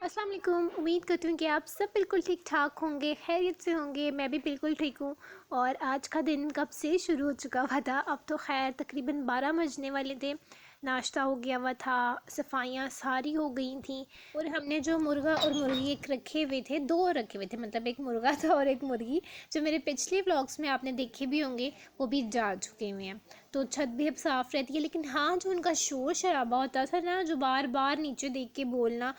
अस्सलाम वालेकुम। उम्मीद करती हूँ कि आप सब बिल्कुल ठीक ठाक होंगे, खैरियत से होंगे। मैं भी बिल्कुल ठीक हूँ। और आज का दिन कब से शुरू हो चुका हुआ था। अब तो खैर तकरीबन 12 बजने वाले थे। नाश्ता हो गया हुआ था, सफाइयाँ सारी हो गई थी। और हमने जो मुर्गा और मुर्गी एक रखे हुए थे, दो रखे हुए थे, मतलब एक मुर्गा था और एक मुर्गी, जो मेरे पिछले व्लॉग्स में आपने देखे भी होंगे, वो भी जा चुके हुए हैं। तो छत भी अब साफ़ रहती है। लेकिन हाँ, जो उनका शोर शराबा होता था ना, जो बार बार नीचे देख के बोलना,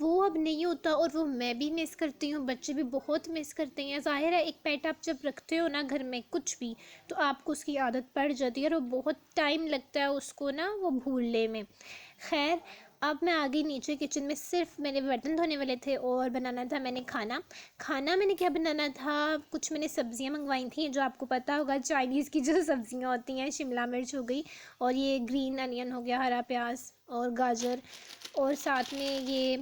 वो अब नहीं होता। और वो मैं भी मिस करती हूँ, बच्चे भी बहुत मिस करते हैं। ज़ाहिर है, एक पेट आप जब रखते हो ना घर में कुछ भी, तो आपको उसकी आदत पड़ जाती है और वो बहुत टाइम लगता है उसको ना वो भूलने में। खैर, अब मैं आ गई नीचे किचन में। सिर्फ मेरे बर्तन धोने वाले थे और बनाना था मैंने खाना। खाना मैंने क्या बनाना था, कुछ मैंने सब्जियां मंगवाई थी, जो आपको पता होगा चाइनीज़ की जो सब्जियां होती हैं, शिमला मिर्च हो गई और ये ग्रीन अनियन हो गया, हरा प्याज और गाजर, और साथ में ये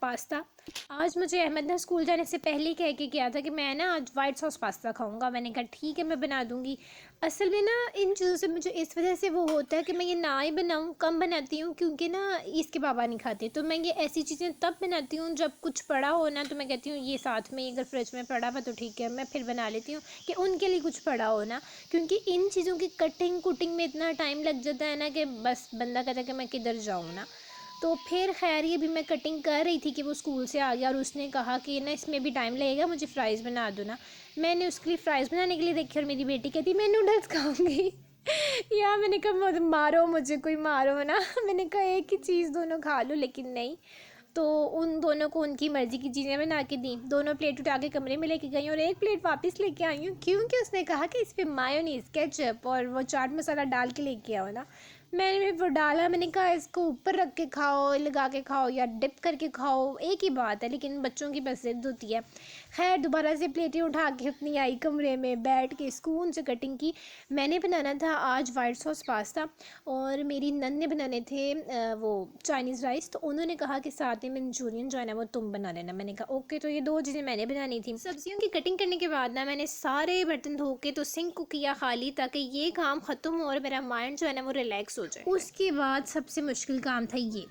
पास्ता। आज मुझे अहमद ना स्कूल जाने से पहले ही कह के गया था कि मैं ना आज वाइट सॉस पास्ता खाऊंगा। मैंने कहा ठीक है, मैं बना दूंगी। असल में ना इन चीज़ों से मुझे इस वजह से वो होता है कि मैं ये ना ही बनाऊँ, कम बनाती हूँ, क्योंकि ना इसके पापा नहीं खाते। तो मैं ये ऐसी चीज़ें तब बनाती हूँ जब कुछ पड़ा हो ना, तो मैं कहती हूँ ये साथ में अगर फ्रिज में पड़ा हुआ तो ठीक है, मैं फिर बना लेती हूँ कि उनके लिए कुछ पड़ा हो ना। क्योंकि इन चीज़ों की कटिंग कुटिंग में इतना टाइम लग जाता है ना कि बस बंदा कहता है कि मैं किधर जाऊँ ना। तो फिर खैर ये भी मैं कटिंग कर रही थी कि वो स्कूल से आ गया और उसने कहा कि ना इसमें भी टाइम लगेगा, मुझे फ़्राइज़ बना दो ना। मैंने उसके लिए फ़्राइज़ बनाने के लिए देखी और मेरी बेटी कहती मैं नूडल्स खाऊंगी। या मैंने कहा मारो मुझे, कोई मारो ना। मैंने कहा एक ही चीज़ दोनों खा लो, लेकिन नहीं। तो उन दोनों को उनकी मर्ज़ी की चीज़ें बना के दी। दोनों प्लेट उठा के कमरे में लेके गई और एक प्लेट वापस लेके आई हूँ, क्योंकि उसने कहा कि इस पर मायोनीज़, केचप और वो चाट मसाला डाल के लेके आओ ना। मैंने वो डाला, मैंने कहा इसको ऊपर रख के खाओ, लगा के खाओ या डिप करके खाओ, एक ही बात है, लेकिन बच्चों की बस ज़िद होती है। खैर दोबारा से प्लेटें उठा के अपनी आई कमरे में, बैठ के सुकून से कटिंग की। मैंने बनाना था आज वाइट सॉस पास्ता और मेरी नन ने बनाने थे वो चाइनीज़ राइस। तो उन्होंने कहा कि साथ में मंचूरियन जो है ना वो तुम बना लेना। मैंने कहा ओके। तो ये दो चीज़ें मैंने बनानी थी। सब्जियों की कटिंग करने के बाद ना मैंने सारे बर्तन धो के तो सिंक को किया खाली, ताकि ये काम ख़त्म हो और मेरा माइंड जो है ना वो रिलैक्स हो जाए। उसके बाद सबसे मुश्किल काम था ये,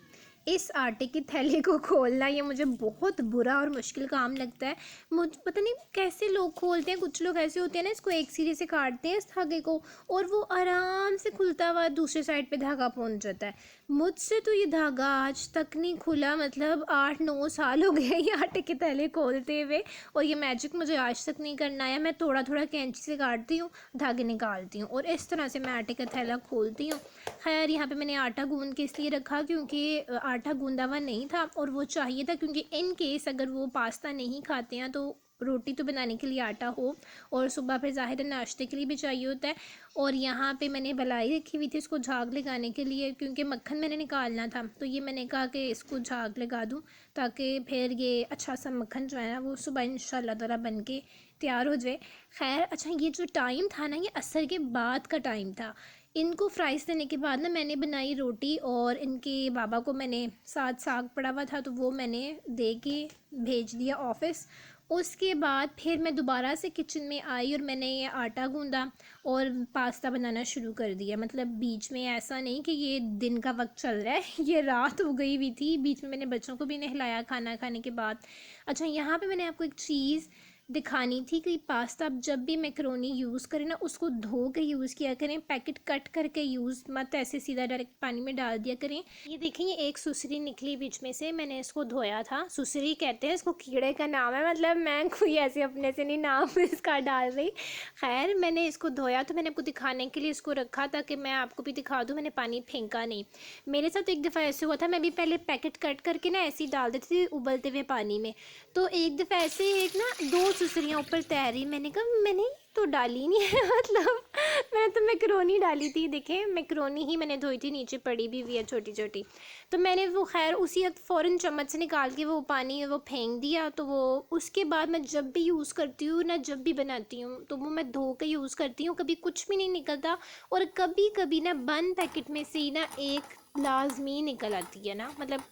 इस आटे के थैले को खोलना। ये मुझे बहुत बुरा और मुश्किल काम लगता है। मुझ पता नहीं कैसे लोग खोलते हैं। कुछ लोग ऐसे होते हैं ना, इसको एक सिरे से काटते हैं इस धागे को, और वो आराम से खुलता हुआ दूसरे साइड पे धागा पहुंच जाता है। मुझसे तो ये धागा आज तक नहीं खुला, मतलब 8-9 साल हो गए ये आटे के थैले खोलते हुए, और ये मैजिक मुझे आज तक नहीं करना आया। मैं थोड़ा थोड़ा कैंची से काटती हूँ, धागे निकालती हूँ और इस तरह से मैं आटे का थैला खोलती हूँ। खैर यहाँ पे मैंने आटा गूंद के इसलिए रखा क्योंकि आटा गूंदा हुआ नहीं था और वो चाहिए था, क्योंकि इन केस अगर वो पास्ता नहीं खाते हैं तो रोटी तो बनाने के लिए आटा हो, और सुबह फिर ज़ाहिर है नाश्ते के लिए भी चाहिए होता है। और यहाँ पे मैंने मलाई रखी हुई थी इसको झाग लगाने के लिए, क्योंकि मक्खन मैंने निकालना था। तो ये मैंने कहा कि इसको झाग लगा दूँ, ताकि फिर ये अच्छा सा मक्खन जो है ना वो सुबह इंशाल्लाह ताला बन के तैयार हो जाए। खैर अच्छा, ये जो टाइम था ना, ये असर के बाद का टाइम था। इनको फ्राइज़ देने के बाद ना मैंने बनाई रोटी, और इनके बाबा को मैंने साथ साग पड़ा हुआ था तो वो मैंने दे के भेज दिया ऑफ़िस। उसके बाद फिर मैं दोबारा से किचन में आई और मैंने ये आटा गूंदा और पास्ता बनाना शुरू कर दिया। मतलब बीच में ऐसा नहीं कि ये दिन का वक्त चल रहा है, ये रात हो गई हुई थी। बीच में मैंने बच्चों को भी नहलाया खाना खाने के बाद। अच्छा, यहाँ पे मैंने आपको एक चीज़ दिखानी थी कि पास्ता आप जब भी मैकरोनी यूज़ करें ना, उसको धो के यूज़ किया करें, पैकेट कट करके यूज़ मत ऐसे सीधा डायरेक्ट पानी में डाल दिया करें। ये देखें, ये एक सुसरी निकली बीच में से, मैंने इसको धोया था। सुसरी कहते हैं इसको, कीड़े का नाम है, मतलब मैं कोई ऐसे अपने से नहीं नाम इसका डाल रही। खैर मैंने इसको धोया तो मैंने आपको दिखाने के लिए इसको रखा, ताकि मैं आपको भी दिखा दूँ। मैंने पानी फेंका नहीं। मेरे साथ एक दफ़ा ऐसे हुआ था, मैं भी पहले पैकेट कट करके ना ऐसे ही डाल देती थी उबलते हुए पानी में। तो एक दफ़ा ऐसे एक ना 2 सुसरियाँ ऊपर तैर रही, मैंने कहा मैंने तो डाली नहीं है मतलब मैंने तो मैकरोनी डाली थी। देखें, मैकरोनी ही मैंने धोई थी, नीचे पड़ी भी हुई है छोटी छोटी। तो मैंने वो खैर उसी वक्त फ़ौरन चम्मच से निकाल के वो पानी वो फेंक दिया। तो वो उसके बाद मैं जब भी यूज़ करती हूँ ना, जब भी बनाती हूँ तो वो मैं धो के यूज़ करती हूँ, कभी कुछ भी नहीं निकलता। और कभी कभी ना बंद पैकेट में से ही ना एक लाजमी निकल आती है ना, मतलब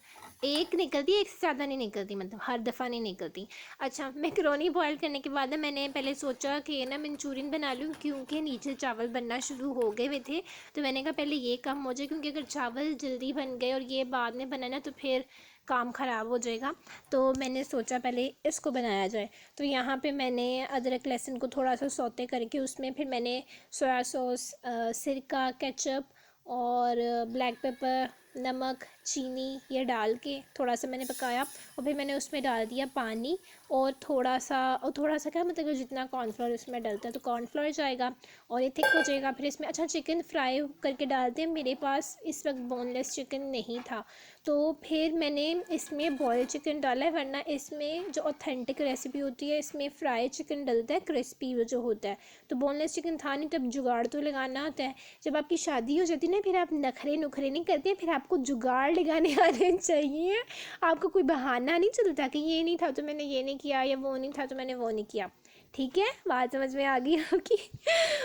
एक निकलती है, एक से ज़्यादा नहीं निकलती, मतलब हर दफ़ा नहीं निकलती। अच्छा, मैकरोनी बॉयल करने के बाद ना मैंने पहले सोचा कि ना मंचूरियन बना लूँ, क्योंकि नीचे चावल बनना शुरू हो गए हुए थे। तो मैंने कहा पहले ये काम हो जाए, क्योंकि अगर चावल जल्दी बन गए और ये बाद में बना ना तो फिर काम ख़राब हो जाएगा। तो मैंने सोचा पहले इसको बनाया जाए। तो यहाँ पे मैंने अदरक लहसुन को थोड़ा सा सौते करके उसमें फिर मैंने सोया सॉस, सिरका, केचप और ब्लैक पेपर, नमक, चीनी ये डाल के थोड़ा सा मैंने पकाया और फिर मैंने उसमें डाल दिया पानी और थोड़ा सा क्या मतलब जितना कॉर्नफ्लोर उसमें डलता है तो कॉर्नफ्लोर जाएगा और ये थिक हो जाएगा। फिर इसमें अच्छा चिकन फ्राई करके डालते हैं। मेरे पास इस वक्त बोनलेस चिकन नहीं था तो फिर मैंने इसमें बॉयल चिकन डाला है, वरना इसमें जो ऑथेंटिक रेसिपी होती है इसमें फ्राई चिकन डलता है, क्रिस्पी वो जो होता है। तो बोनलेस चिकन था नहीं, तब जुगाड़ तो लगाना होता है। जब आपकी शादी हो जाती है ना, फिर आप नखरे नुखरे नहीं करते, फिर आपको जुगाड़ लगाने आने चाहिए। आपको कोई बहाना नहीं चलता कि ये नहीं था तो मैंने ये नहीं किया, या वो नहीं था तो मैंने वो नहीं किया। ठीक है, बात समझ में आ गई आपकी।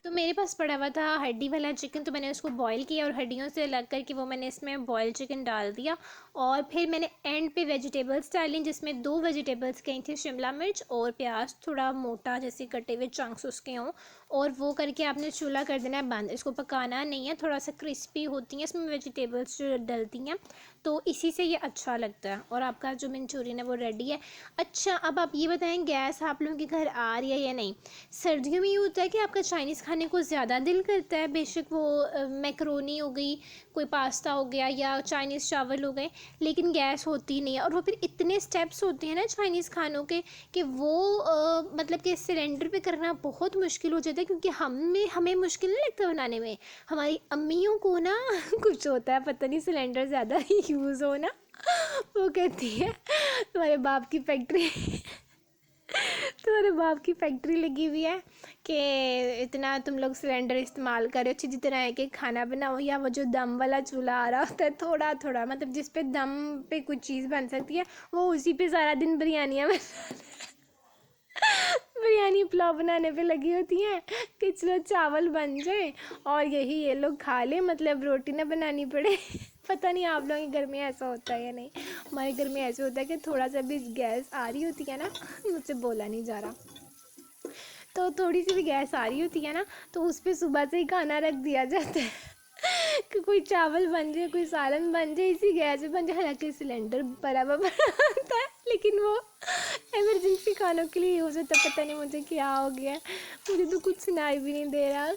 तो मेरे पास पड़ा हुआ था हड्डी वाला चिकन, तो मैंने उसको बॉईल किया और हड्डियों से अलग करके वो मैंने इसमें बॉयल चिकन डाल दिया। और फिर मैंने एंड पे वेजिटेबल्स डाली, जिसमें 2 वेजिटेबल्स गई थी, शिमला मिर्च और प्याज, थोड़ा मोटा जैसे कटे हुए चंक्स उसके हों। और वो करके आपने चूल्हा कर देना है बंद, इसको पकाना नहीं है। थोड़ा सा क्रिस्पी होती हैं इसमें वेजिटेबल्स जो डलती हैं, तो इसी से ये अच्छा लगता है। और आपका जो मंचूरियन है वो रेडी है। अच्छा, अब आप ये बताएं, गैस आप लोगों के घर आ रही है या नहीं? सर्दियों में ये होता है कि आपका चाइनीज़ खाने को ज़्यादा दिल करता है, बेशक वो मैक्रोनी हो गई, कोई पास्ता हो गया या चाइनीज़ चावल हो गए, लेकिन गैस होती नहीं है। और वो फिर इतने स्टेप्स होते हैं ना चाइनीज़ खानों के कि वो मतलब कि सिलेंडर पे करना बहुत मुश्किल हो जाता है, क्योंकि हमें मुश्किल नहीं लगता बनाने में, हमारी अम्मियों को ना कुछ होता है, पता नहीं सिलेंडर ज़्यादा यूज़ हो ना, वो कहती है तुम्हारे बाप की फैक्ट्री तुम्हारे बाप की फैक्ट्री लगी हुई है कि इतना तुम लोग सिलेंडर इस्तेमाल करो, अच्छी तरह है कि खाना बनाओ। या वो जो दम वाला चूल्हा आ रहा होता है थोड़ा थोड़ा, मतलब जिस पे दम पे कुछ चीज़ बन सकती है, वो उसी पे सारा दिन बिरयानियाँ बिरयानी पुलाव बनाने पे लगी होती हैं कि चलो चावल बन जाए और यही ये लोग खा ले, मतलब रोटी ना बनानी पड़े। पता नहीं आप लोगों के घर में ऐसा होता है या नहीं। हमारे घर में ऐसे होता है कि थोड़ा सा भी गैस आ रही होती है ना, मुझसे बोला नहीं जा रहा, तो थोड़ी सी भी गैस आ रही होती है ना, तो उस पर सुबह से ही खाना रख दिया जाता है कि कोई चावल बन जाए, कोई सालन बन जाए, इसी गैस पे बन जाए। हालांकि सिलेंडर बराबर आता है, लेकिन वो इमरजेंसी खानों के लिए यूज़ होता है। पता नहीं मुझे क्या हो गया, मुझे तो कुछ सुनाई भी नहीं दे रहा।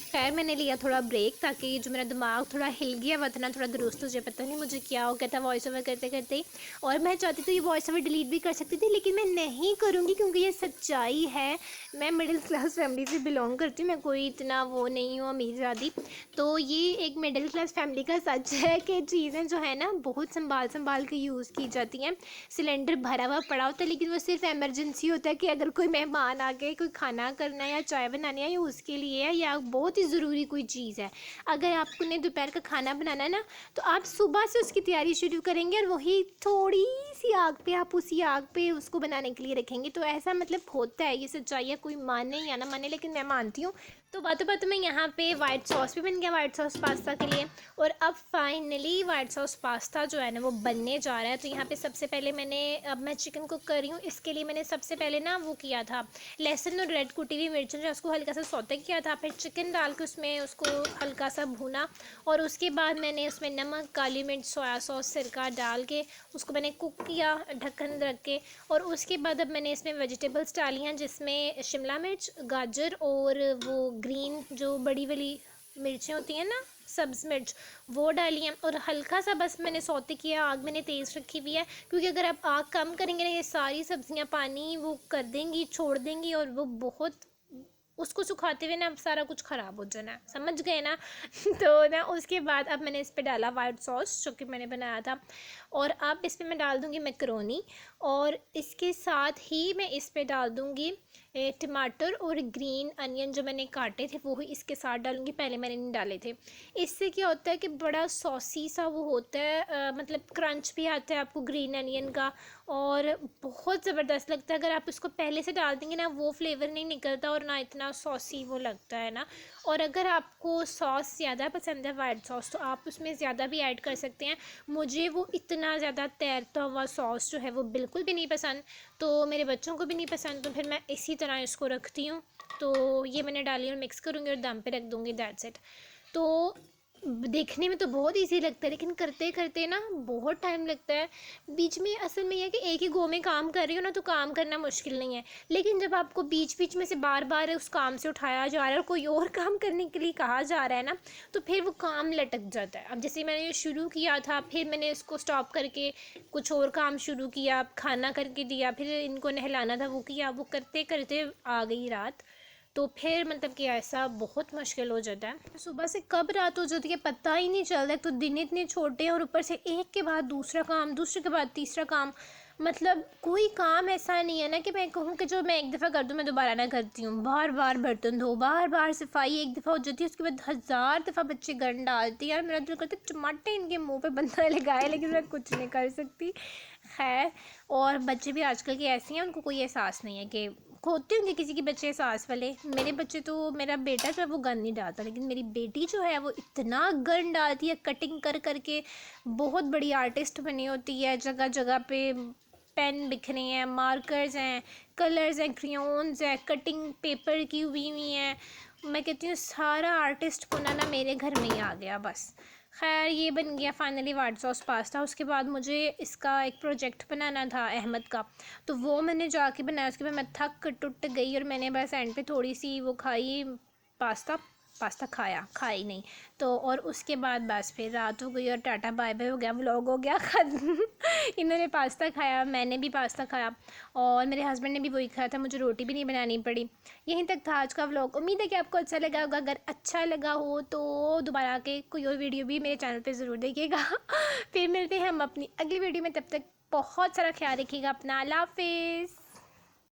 खैर मैंने लिया थोड़ा ब्रेक, ताकि जो मेरा दिमाग थोड़ा हिल गया वह था थोड़ा दुरुस्त हो जाए। पता नहीं मुझे क्या हो गया था वॉइस ओवर करते करते। और मैं चाहती तो ये वॉइस ओवर डिलीट भी कर सकती थी, लेकिन मैं नहीं करूँगी, क्योंकि ये सच्चाई है। मैं मिडिल क्लास फैमिली से बिलोंग करती हूँ, मैं कोई इतना वो नहीं हूँ अमीर ज़्यादा। तो ये एक मिडिल क्लास फैमिली का सच है कि चीज़ें जो है ना बहुत संभाल संभाल के यूज़ की जाती हैं। सिलेंडर भरा हुआ पड़ा होता है, लेकिन वो सिर्फ इमरजेंसी होता है कि अगर कोई मेहमान आ गए, कोई खाना करना है या चाय बनानी है, या उसके लिए है, या बहुत ही ज़रूरी कोई चीज़ है। अगर आपको ने दोपहर का खाना बनाना है ना, तो आप सुबह से उसकी तैयारी शुरू करेंगे और वही थोड़ी सी आग पे आप उसी आग पे उसको बनाने के लिए रखेंगे। तो ऐसा मतलब होता है, ये सच्चाई है, कोई माने या ना माने, लेकिन मैं मानती हूँ। तो बातों बातों में यहाँ पे वाइट सॉस भी बन गया, वाइट सॉस पास्ता के लिए। और अब फाइनली वाइट सॉस पास्ता जो है ना वो बनने जा रहा है। तो यहाँ पे सबसे पहले अब मैं चिकन कुक कर रही हूँ, इसके लिए मैंने सबसे पहले ना वो किया था, लहसुन और रेड कुटी हुई मिर्च जो उसको हल्का सा सौते किया था, फिर चिकन डाल के उसमें उसको हल्का सा भूना, और उसके बाद मैंने उसमें नमक, काली मिर्च, सोया सॉस, सिरका डाल के उसको मैंने कुक किया ढक्कन रख के। और उसके बाद अब मैंने इसमें वेजिटेबल्स डाली हैं, जिसमें शिमला मिर्च, गाजर और वो ग्रीन जो बड़ी वाली मिर्चें होती हैं ना, सब्ज़ मिर्च, वो डाली हैं। और हल्का सा बस मैंने सौते किया, आग मैंने तेज़ रखी हुई है, क्योंकि अगर आप आग कम करेंगे ना, ये सारी सब्ज़ियां पानी वो कर देंगी, छोड़ देंगी, और वो बहुत उसको सुखाते हुए ना सारा कुछ ख़राब हो जाना, समझ गए ना। तो ना उसके बाद अब मैंने इस पर डाला वाइट सॉस जो कि मैंने बनाया था, और अब इस पर मैं डाल दूँगी मैकरोनी, और इसके साथ ही मैं इस पर डाल दूँगी टमाटर और ग्रीन अनियन जो मैंने काटे थे, वो ही इसके साथ डालूँगी, पहले मैंने नहीं डाले थे। इससे क्या होता है कि बड़ा सॉसी सा वो होता है, मतलब क्रंच भी आता है आपको ग्रीन अनियन का, और बहुत ज़बरदस्त लगता है। अगर आप इसको पहले से डाल देंगे ना, वो फ्लेवर नहीं निकलता और ना इतना सॉसी वो लगता है ना। और अगर आपको सॉस ज़्यादा पसंद है वाइट सॉस, तो आप उसमें ज़्यादा भी ऐड कर सकते हैं। मुझे वो इतना ज़्यादा तैरता हुआ सॉस जो है वो बिल्कुल भी नहीं पसंद, तो मेरे बच्चों को भी नहीं पसंद, तो फिर मैं इसी तरह इसको रखती हूँ। तो ये मैंने डाली और मिक्स करूँगी और दम पे रख दूँगी, दैट्स इट। तो देखने में तो बहुत इजी लगता है, लेकिन करते करते ना बहुत टाइम लगता है। बीच में असल में यह है कि एक ही गो में काम कर रही हो ना, तो काम करना मुश्किल नहीं है, लेकिन जब आपको बीच बीच में से बार बार उस काम से उठाया जा रहा है और कोई और काम करने के लिए कहा जा रहा है ना, तो फिर वो काम लटक जाता है। अब जैसे मैंने ये शुरू किया था, फिर मैंने इसको स्टॉप करके कुछ और काम शुरू किया, खाना करके दिया, फिर इनको नहलाना था वो किया, वो करते करते आ गई रात। तो फिर मतलब कि ऐसा बहुत मुश्किल हो जाता है, सुबह से कब रात हो जाती है पता ही नहीं चलता। एक तो दिन इतने छोटे हैं और ऊपर से एक के बाद दूसरा काम, दूसरे के बाद तीसरा काम। मतलब कोई काम ऐसा नहीं है ना कि मैं कहूँ कि जो मैं एक दफ़ा कर दूँ मैं दोबारा ना करती हूँ। बार बार बर्तन धो, बार बार सफाई एक दफ़ा हो जाती है, उसके बाद हज़ार दफ़ा बच्चे गंद डालती हैं। यार मेरा दिल करता है टमाटे इनके मुंह पे बंदा लगाए, लेकिन मैं कुछ नहीं कर सकती। खैर, और बच्चे भी आजकल के ऐसे हैं, उनको कोई एहसास नहीं है कि होते होंगे किसी के बच्चे एहसास वाले। मेरे बच्चे तो, मेरा बेटा जो है वो गंद नहीं डालता, लेकिन मेरी बेटी जो है वो इतना गंद डालती है, कटिंग कर करके बहुत बड़ी आर्टिस्ट बनी होती है। जगह जगह पे पेन बिखरे हैं, मार्कर्स हैं, कलर्स हैं, क्रेयॉन्स हैं, कटिंग पेपर की हुई हैं। मैं कहती हूँ सारा आर्टिस्ट होना ना मेरे घर में ही आ गया बस। खैर, ये बन गया फाइनली व्हाइट सॉस पास्ता। उसके बाद मुझे इसका एक प्रोजेक्ट बनाना था अहमद का, तो वो मैंने जाके बनाया। उसके बाद मैं थक टुट गई और मैंने बस एंड पे थोड़ी सी वो खाई, पास्ता। पास्ता खाई नहीं तो। और उसके बाद बस फिर रात हो गई और टाटा बाय बाय हो गया, व्लॉग हो गया ख़त्म। इन्होंने पास्ता खाया, मैंने भी पास्ता खाया, और मेरे हस्बैंड ने भी वही खाया था, मुझे रोटी भी नहीं बनानी पड़ी। यहीं तक था आज का व्लॉग। उम्मीद है कि आपको अच्छा लगा होगा। अगर अच्छा लगा हो तो दोबारा के कोई और वीडियो भी मेरे चैनल पे ज़रूर देखिएगा। फिर मिलते हैं हम अपनी अगली वीडियो में, तब तक बहुत सारा ख्याल रखिएगा अपना। अल्लाह हाफिज़।